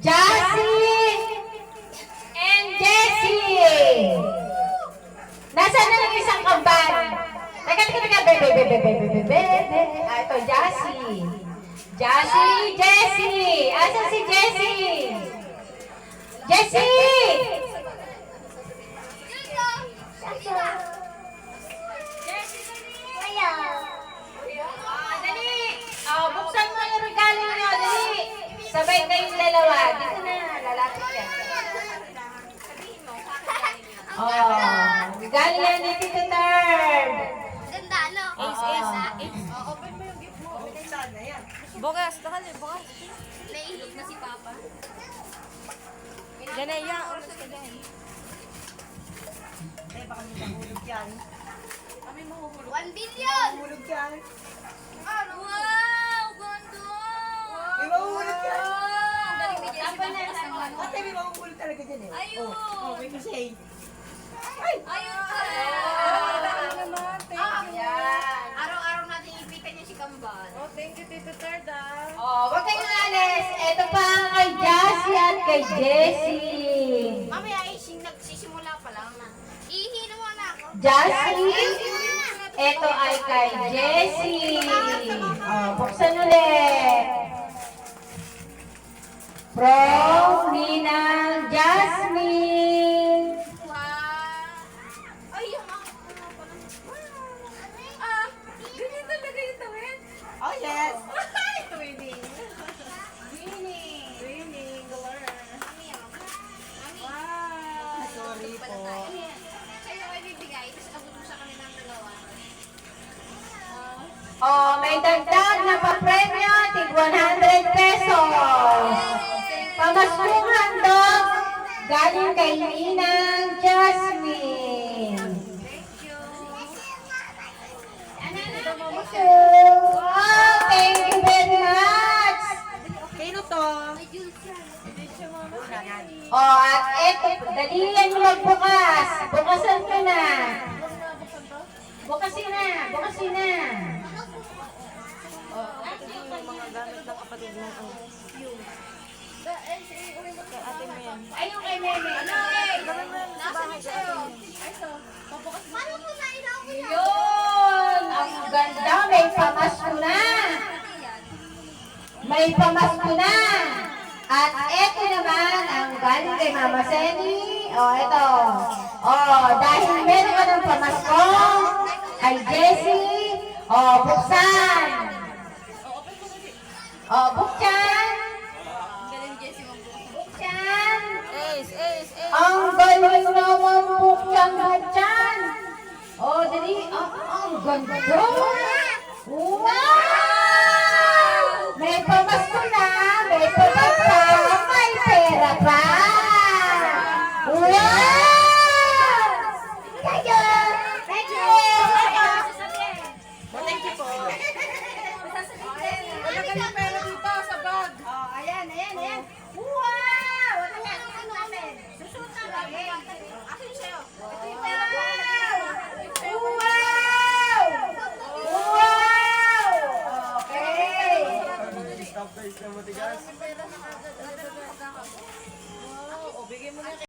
Jassy and Jessie. Nasaan na yung isang kamban? Teka, bebe. Ah, ito, Jassy. Jessie. Asan si Jessie? Jessie! Dali! Oh, buksan mo yung regalo nyo, dali! Sabay kayong dalawa. Dito na, lalapit yan. Oh, regalo yan ni Tito Third. Ganda, ano? Open mo yung gift mo. Open sana yan. Bukas, takali, bukas. Nahihilog na si Papa. Janaya, oras ka dyan. Baka may mahulog yan. Kami mahulog. 1 billion! Mahulog yan. Wow! Ganda! May mahulog yan. Ang galing ni Jessie magbukas ng ano. Ate, may mahulog talaga dyan eh. Ayun! Oh, may kasi. Ayun ka! naman, Yan. Araw-araw natin ipitan niya si Kambal. Oh, thank you, Tito Terda. Oh, wag kayong alis. Ito pa kay Jassy at kay Jessie. Mamaya nagsisimula pa lang na. Ihino mo na ako. Jassy, ito ay kay Jessie. Oh, buksan ulit. From Ninang Jasmine. Wow! Ay, yung Ganyan talaga yung tawid? Oh, yes. Winning. Winning, galore. Wow. Sorry po. Sa'yo ay bibigay, tapos abot mo sa kanilang dalawa. Oh, may dagdag na pa-premyo, tig 100 pesos. Pamaskong handog, galing kay Ninang Jasmine. Thank you. Wow, thank you very much. Kino to? Ay, Jules yan. Oh, at eto, dalihan mo magbukas. Bukasan ka na. Bukasin na. Mga gamit ng kapatid mo. Ate Mem. Ayun kay Meme. Ano eh? Gawin mo yan sa Nasaan bahay sa'yo? Paano mo na ilawin yun? Ang ganda, may pamasko na. May pamasko na. At eto naman, ang galing kay Mama Seni. Oh, eto. Oh, dahil meron ka ng pamasko kay Jessie. Oh, buksan. Oh, buksan. Galing Jessie magbukas. Buksan. Ace. Ang galing naman buksan. Oh, dali. Ang ganda.